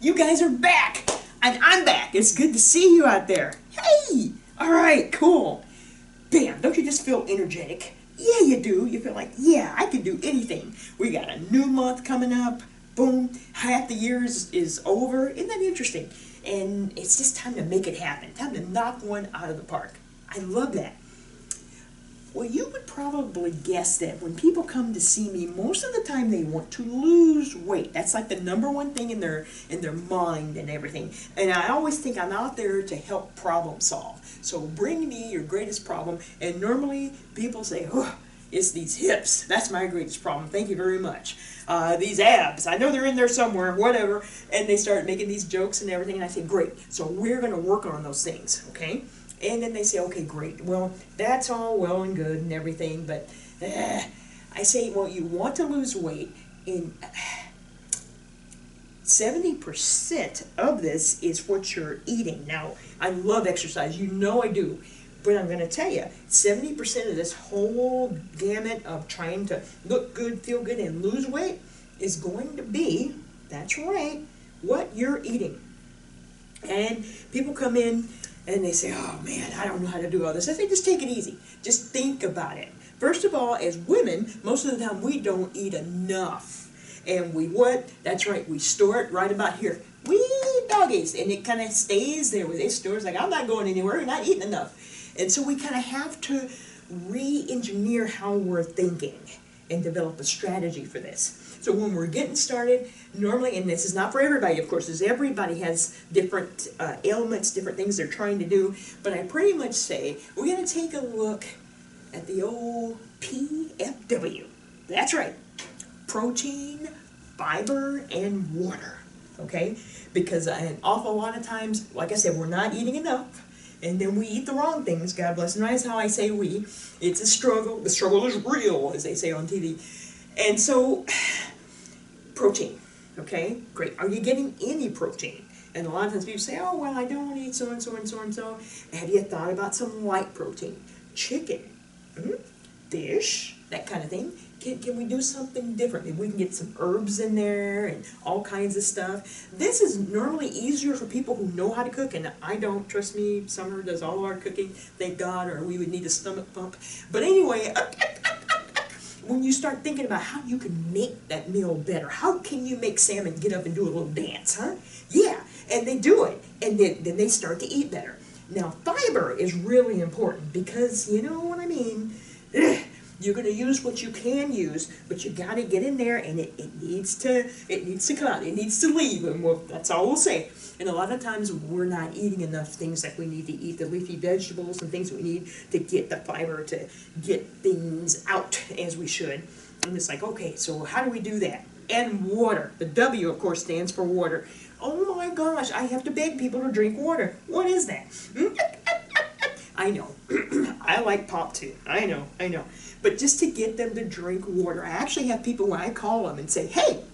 You guys are back, and I'm back. It's good to see you out there. Hey! All right, cool. Bam, don't you just feel energetic? Yeah, you do. You feel like, yeah, I can do anything. We got a new month coming up. Boom, half the year is over. Isn't that interesting? And it's just time to make it happen. Time to knock one out of the park. I love that. Well, you would probably guess that when people come to see me, most of the time they want to lose weight. That's like the number one thing in their mind and everything. And I always think I'm out there to help problem solve. So bring me your greatest problem. And normally people say, oh, it's these hips. That's my greatest problem. Thank you very much. These abs. I know they're in there somewhere, whatever. And they start making these jokes and everything. And I say, great. So we're going to work on those things, okay? And then they say, okay, great. Well, that's all well and good and everything, but I say, well, you want to lose weight, and 70% of this is what you're eating. Now, I love exercise. You know I do. But I'm going to tell you, 70% of this whole gamut of trying to look good, feel good, and lose weight is going to be, that's right, what you're eating. And people come in, and they say, oh man, I don't know how to do all this. I say, just take it easy. Just think about it. First of all, as women, most of the time we don't eat enough. And we what? That's right, we store it right about here. Wee doggies. And it kind of stays there with it. Stores like, I'm not going anywhere, you're not eating enough. And so we kind of have to re-engineer how we're thinking and develop a strategy for this. So when we're getting started, normally, and this is not for everybody, of course, as everybody has different ailments, different things they're trying to do, but I pretty much say, we're going to take a look at the old P.F.W. That's right, protein, fiber, and water, okay? Because an awful lot of times, like I said, we're not eating enough, and then we eat the wrong things, God bless. And that's how I say we. It's a struggle. The struggle is real, as they say on TV. And so, protein, okay? Great. Are you getting any protein? And a lot of times people say, oh, well, I don't eat so-and-so and so-and-so. Have you thought about some light protein? Chicken, fish, that kind of thing. Can we do something different? Maybe we can get some herbs in there and all kinds of stuff. This is normally easier for people who know how to cook, and I don't. Trust me, Summer does all our cooking, thank God, or we would need a stomach pump. But anyway, when you start thinking about how you can make that meal better, how can you make salmon get up and do a little dance, huh? Yeah, and they do it, and then they start to eat better. Now, fiber is really important because, you know what I mean, you're going to use what you can use, but you got to get in there, and it needs to come out. It needs to leave, and that's all we'll say. And a lot of times we're not eating enough things like we need to eat, the leafy vegetables and things we need to get the fiber, to get things out as we should. And it's like, okay, so how do we do that? And water. The W, of course, stands for water. Oh my gosh, I have to beg people to drink water. What is that? I know. I like pop too. I know. But just to get them to drink water, I actually have people when I call them and say, hey,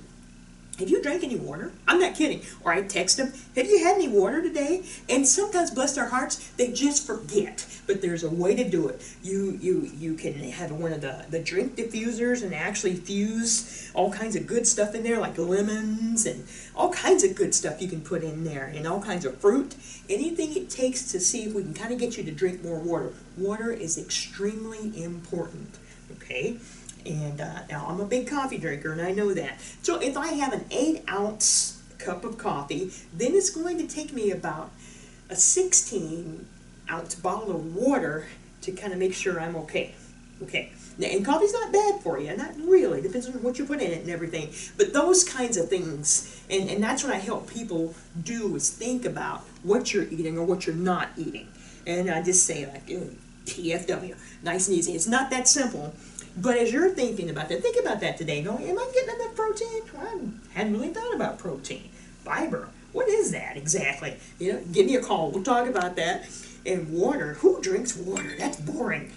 have you drank any water? I'm not kidding. Or I text them, have you had any water today? And sometimes, bless their hearts, they just forget. But there's a way to do it. You can have one of the drink diffusers and actually fuse all kinds of good stuff in there, like lemons and all kinds of good stuff you can put in there, and all kinds of fruit. Anything it takes to see if we can kind of get you to drink more water. Water is extremely important, okay? And now I'm a big coffee drinker, and I know that. So if I have an 8-ounce cup of coffee, then it's going to take me about a 16-ounce bottle of water to kind of make sure I'm okay. Okay. Now, and coffee's not bad for you, not really. Depends on what you put in it and everything. But those kinds of things, and that's what I help people do, is think about what you're eating or what you're not eating. And I just say, like, PFW, nice and easy. It's not that simple. But as you're thinking about that, think about that today. Going, am I getting enough protein? Well, I hadn't really thought about protein. Fiber, what is that exactly? You know, give me a call. We'll talk about that. And water, who drinks water? That's boring.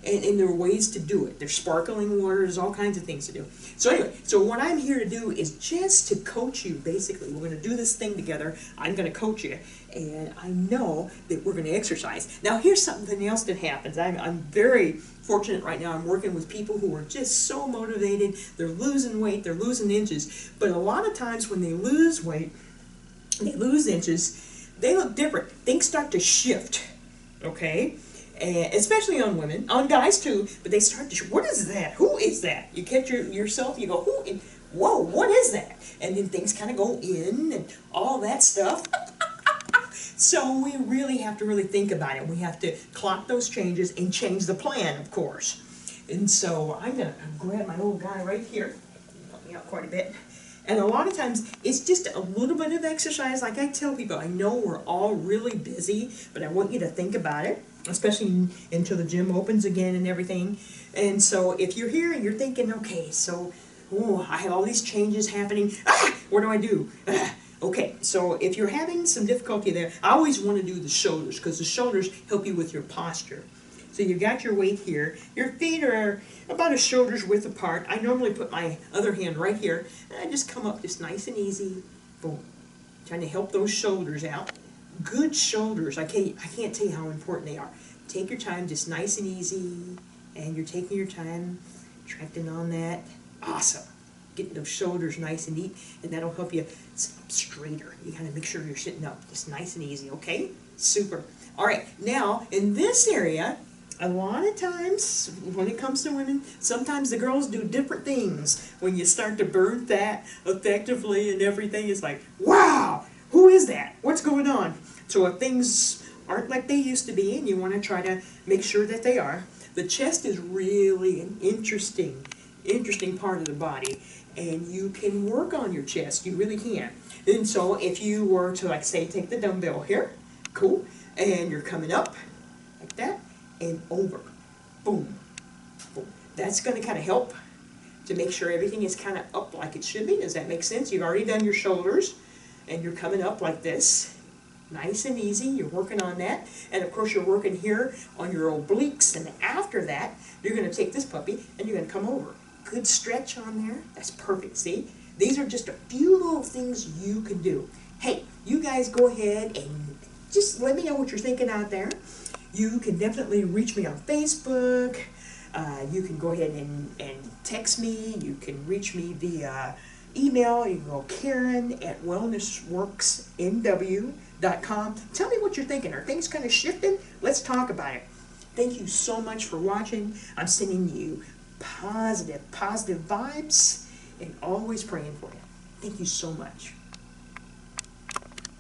And there are ways to do it. There's sparkling water, there's all kinds of things to do. So anyway, so what I'm here to do is just to coach you, basically. We're going to do this thing together. I'm going to coach you, and I know that we're going to exercise. Now here's something else that happens. I'm very fortunate right now. I'm working with people who are just so motivated. They're losing weight, they're losing inches, but a lot of times when they lose weight, they lose inches, they look different. Things start to shift, okay? And especially on women, on guys too, but they start to, what is that? Who is that? You catch yourself, you go, who in, whoa, what is that? And then things kind of go in and all that stuff. So we really have to really think about it. We have to clock those changes and change the plan, of course. And so I'm going to grab my little guy right here. Help me out quite a bit. And a lot of times, it's just a little bit of exercise. Like I tell people, I know we're all really busy, but I want you to think about it, especially until the gym opens again and everything. And so if you're here and you're thinking, okay, so I have all these changes happening. What do I do? Okay, so if you're having some difficulty there, I always want to do the shoulders, because the shoulders help you with your posture. So you've got your weight here. Your feet are about a shoulder's width apart. I normally put my other hand right here, and I just come up just nice and easy. Boom. Trying to help those shoulders out. Good shoulders, I can't tell you how important they are. Take your time, just nice and easy, and you're taking your time, tracting on that. Awesome. Getting those shoulders nice and neat, and that'll help you sit up straighter. You gotta make sure you're sitting up just nice and easy, okay? Super. All right, now in this area, a lot of times when it comes to women, sometimes the girls do different things. When you start to burn fat effectively and everything, it's like, wow, who is that? What's going on? So if things aren't like they used to be, and you want to try to make sure that they are, the chest is really an interesting part of the body, and you can work on your chest. You really can. And so if you were to, like, say, take the dumbbell here, cool, and you're coming up like that and over, boom, boom. That's going to kind of help to make sure everything is kind of up like it should be. Does that make sense? You've already done your shoulders, and you're coming up like this, nice and easy. You're working on that, and of course you're working here on your obliques, and after that you're going to take this puppy and you're going to come over. Good stretch on there. That's perfect. See, these are just a few little things you can do. Hey, you guys go ahead and just let me know what you're thinking out there. You can definitely reach me on Facebook. You can go ahead and text me. You can reach me via email. You can go Karen@wellnessworksnw.com. Tell me what you're thinking. Are things kind of shifting? Let's talk about it. Thank you so much for watching. I'm sending you positive vibes, and always praying for you. Thank you so much.